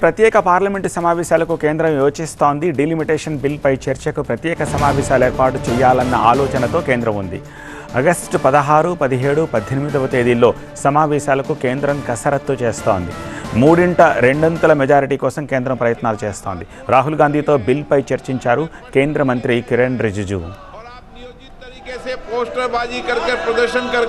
ప్రత్యేక పార్లమెంటు సమావేశాలకు కేంద్రం యోచిస్తోంది. డీలిమిటేషన్ బిల్పై చర్చకు ప్రత్యేక సమావేశాలు ఏర్పాటు చేయాలన్న ఆలోచనతో కేంద్రం ఉంది. ఆగస్టు 16, 17, 18వ తేదీల్లో సమావేశాలకు కేంద్రం కసరత్తు చేస్తోంది. 2/3 మెజారిటీ కోసం కేంద్రం ప్రయత్నాలు చేస్తోంది. రాహుల్ గాంధీతో బిల్పై చర్చించారు కేంద్ర మంత్రి కిరణ్ రిజిజు. से पोस्टरबाजी करके प्रदर्शन कर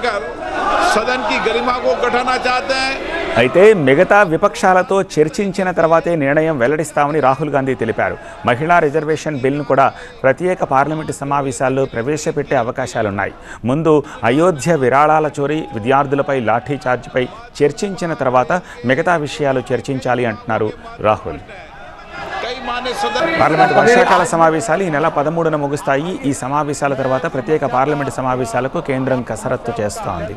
सदन की गरिमा को घटाना चाहते हैं. అయితే మిగతా విపక్షాలతో చర్చించిన తర్వాతే నిర్ణయం వెల్లడిస్తామని రాహుల్ గాంధీ తెలిపారు. మహిళా రిజర్వేషన్ బిల్ను కూడా ప్రత్యేక పార్లమెంటు సమావేశాల్లో ప్రవేశపెట్టే అవకాశాలున్నాయి. ముందు అయోధ్య విరాళాల చోరీ, విద్యార్థులపై లాఠీ చార్జ్పై చర్చించిన తర్వాత మిగతా విషయాలు చర్చించాలి అంటున్నారు రాహుల్. పార్లమెంటు వర్షాకాల సమావేశాలు ఈ నెల 13న ముగుస్తాయి. ఈ సమావేశాల తర్వాత ప్రత్యేక పార్లమెంటు సమావేశాలకు కేంద్రం కసరత్తు చేస్తోంది.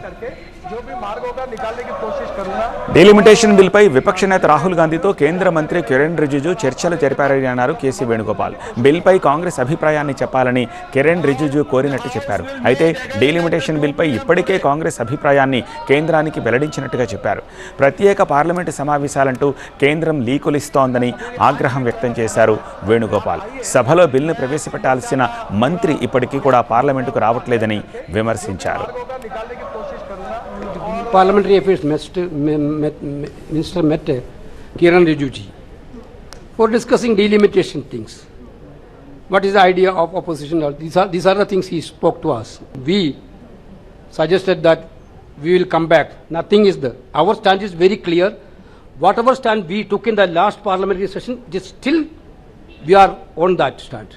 డీలిమిటేషన్ బిల్పై విపక్ష నేత రాహుల్ గాంధీతో కేంద్ర మంత్రి కిరణ్ రిజిజు చర్చలు జరిపారని అన్నారు కేసీ వేణుగోపాల్. బిల్పై కాంగ్రెస్ అభిప్రాయాన్ని చెప్పాలని కిరణ్ రిజిజు కోరినట్టు చెప్పారు. అయితే డీలిమిటేషన్ బిల్పై ఇప్పటికే కాంగ్రెస్ అభిప్రాయాన్ని కేంద్రానికి వెల్లడించినట్టుగా చెప్పారు. ప్రత్యేక పార్లమెంటు సమావేశాలంటూ కేంద్రం లీకులిస్తోందని ఆగ్రహం వ్యక్తం చేశారు వేణుగోపాల్. సభలో బిల్లును ప్రవేశపెట్టాల్సిన మంత్రి ఇప్పటికీ కూడా పార్లమెంటుకు రావట్లేదని విమర్శించారు. Parliamentary Affairs Minister met Kiran Rijiju ji for discussing delimitation things. What is the idea of opposition? These are the things he spoke to us. We suggested that we will come back. Nothing is there. Our stand is very clear. Whatever stand we took in the last parliamentary session, still we are on that stand.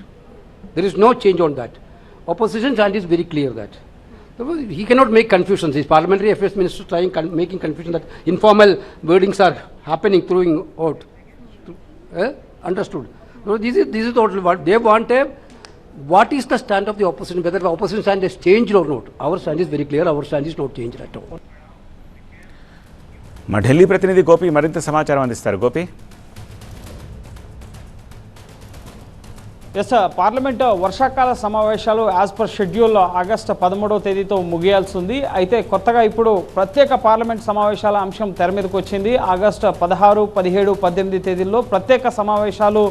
There is no change on that. Opposition stand is very clear that. He cannot make confusions. His Parliamentary Affairs Minister making confusion that informal wordings are happening, throwing out. Understood? So this is totally what they want. What is the stand of the opposition? Whether the opposition stand has changed or not? Our stand is very clear. Our stand is not changed at all. మా ఢిల్లీ ప్రతినిధి గోపి మరింత సమాచారం అందిస్తారు. Gopi. Yes, parliament వర్షాకాల సమావేశాలు as per schedule August 13వ తేదీతో ముగియాల్సి ఉంది. అయితే కొత్తగా ఇప్పుడు ప్రత్యేక పార్లమెంట్ సమావేశాల అంశం తెర మీదకి వచ్చింది. ఆగస్టు 16, 17, 18 తేదీల్లో ప్రత్యేక సమావేశాలు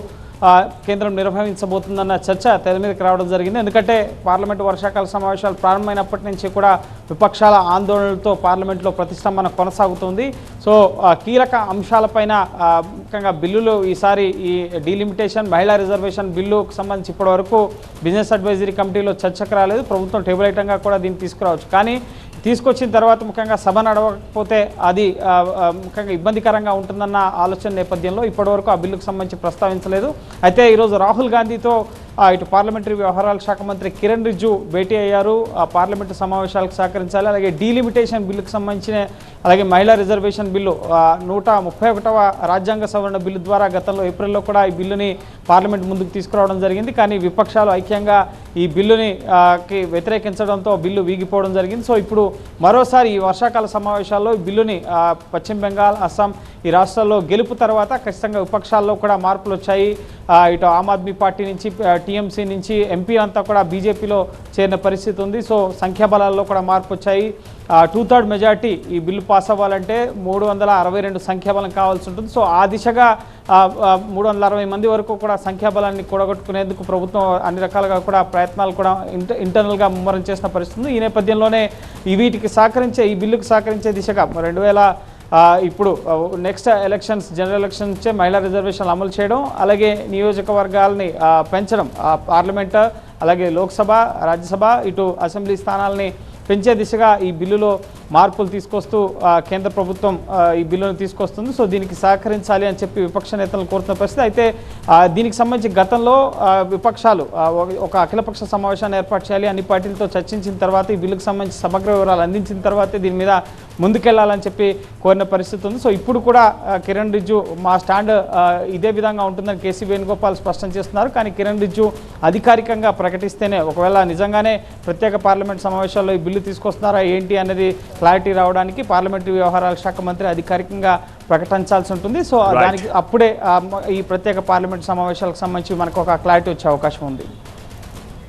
కేంద్రం నిర్వహించబోతుందన్న చర్చ తెర మీదకి రావడం జరిగింది. ఎందుకంటే పార్లమెంటు వర్షాకాల సమావేశాలు ప్రారంభమైనప్పటి నుంచి కూడా విపక్షాల ఆందోళనలతో పార్లమెంట్లో ప్రతిష్టంభన కొనసాగుతుంది. సో కీలక అంశాలపైన ముఖ్యంగా బిల్లులు ఈసారి ఈ డీలిమిటేషన్, మహిళా రిజర్వేషన్ బిల్లుకు సంబంధించి ఇప్పటివరకు బిజినెస్ అడ్వైజరీ కమిటీలో చర్చకు రాలేదు. ప్రభుత్వం టేబుల్ ఐటంగా కూడా దీన్ని తీసుకురావచ్చు. కానీ తీసుకొచ్చిన తర్వాత ముఖ్యంగా సభ నడవకపోతే అది ముఖ్యంగా ఇబ్బందికరంగా ఉంటుందన్న ఆలోచన నేపథ్యంలో ఇప్పటివరకు ఆ బిల్లుకు సంబంధించి ప్రస్తావించలేదు. అయితే ఈరోజు రాహుల్ గాంధీతో ఇటు పార్లమెంటరీ వ్యవహారాల శాఖ మంత్రి కిరణ్ రిజిజు భేటీ అయ్యారు. పార్లమెంటు సమావేశాలకు సహకరించాలి, అలాగే డీలిమిటేషన్ బిల్లుకు సంబంధించిన, అలాగే మహిళా రిజర్వేషన్ బిల్లు 131వ రాజ్యాంగ సవరణ బిల్లు ద్వారా గతంలో ఏప్రిల్లో కూడా ఈ బిల్లుని పార్లమెంట్ ముందుకు తీసుకురావడం జరిగింది. కానీ విపక్షాలు ఐక్యంగా ఈ బిల్లుని వ్యతిరేకించడంతో బిల్లు వీగిపోవడం జరిగింది. సో ఇప్పుడు మరోసారి ఈ వర్షాకాల సమావేశాల్లో ఈ బిల్లుని పశ్చిమ బెంగాల్, అస్సాం ఈ రాష్ట్రాల్లో గెలుపు తర్వాత ఖచ్చితంగా విపక్షాల్లో కూడా మార్పులు వచ్చాయి. ఇటు ఆమ్ ఆద్మీ పార్టీ నుంచి, టీఎంసీ నుంచి ఎంపీ అంతా కూడా బీజేపీలో చేరిన పరిస్థితి ఉంది. సో సంఖ్యాబలాల్లో కూడా మార్పు వచ్చాయి. 2/3 మెజార్టీ ఈ బిల్లు పాస్ అవ్వాలంటే 362 సంఖ్యాబలం కావాల్సి ఉంటుంది. సో ఆ దిశగా 360 మంది వరకు కూడా సంఖ్యాబలాన్ని కూడగొట్టుకునేందుకు ప్రభుత్వం అన్ని రకాలుగా కూడా ప్రయత్నాలు కూడా ఇంటర్నల్గా ముమ్మరం చేసిన పరిస్థితి. ఈ నేపథ్యంలోనే వీటికి సహకరించే, ఈ బిల్లుకు సహకరించే దిశగా ఇప్పుడు నెక్స్ట్ ఎలక్షన్స్, జనరల్ ఎలక్షన్స్ మహిళా రిజర్వేషన్లు అమలు చేయడం, అలాగే నియోజకవర్గాలని పెంచడం, పార్లమెంట్ అలాగే లోక్సభ, రాజ్యసభ, ఇటు అసెంబ్లీ స్థానాలని పెంచే దిశగా ఈ బిల్లులో మార్పులు తీసుకొస్తూ కేంద్ర ప్రభుత్వం ఈ బిల్లును తీసుకొస్తుంది. సో దీనికి సహకరించాలి అని చెప్పి విపక్ష నేతలను కోరుతున్న పరిస్థితి. అయితే దీనికి సంబంధించి గతంలో విపక్షాలు ఒక అఖిలపక్ష సమావేశాన్ని ఏర్పాటు చేయాలి, అన్ని పార్టీలతో చర్చించిన తర్వాత ఈ బిల్లుకు సంబంధించి సమగ్ర వివరాలు అందించిన తర్వాతే దీని మీద ముందుకెళ్లాలని చెప్పి కోరిన పరిస్థితి ఉంది. సో ఇప్పుడు కూడా కిరణ్ రిజిజు మా స్టాండ్ ఇదే విధంగా ఉంటుందని కేసీ వేణుగోపాల్ స్పష్టం చేస్తున్నారు. కానీ కిరణ్ రిజిజు అధికారికంగా ప్రకటిస్తేనే, ఒకవేళ నిజంగానే ప్రత్యేక పార్లమెంట్ సమావేశాల్లో ఈ బిల్లు తీసుకొస్తున్నారా ఏంటి అనేది క్లారిటీ రావడానికి పార్లమెంటరీ వ్యవహారాల శాఖ మంత్రి అధికారికంగా ప్రకటించాల్సి ఉంటుంది. సో దానికి అప్పుడే ఈ ప్రత్యేక పార్లమెంట్ సమావేశాలకు సంబంధించి మనకు ఒక క్లారిటీ వచ్చే అవకాశం ఉంది.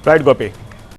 రైట్ గోపి.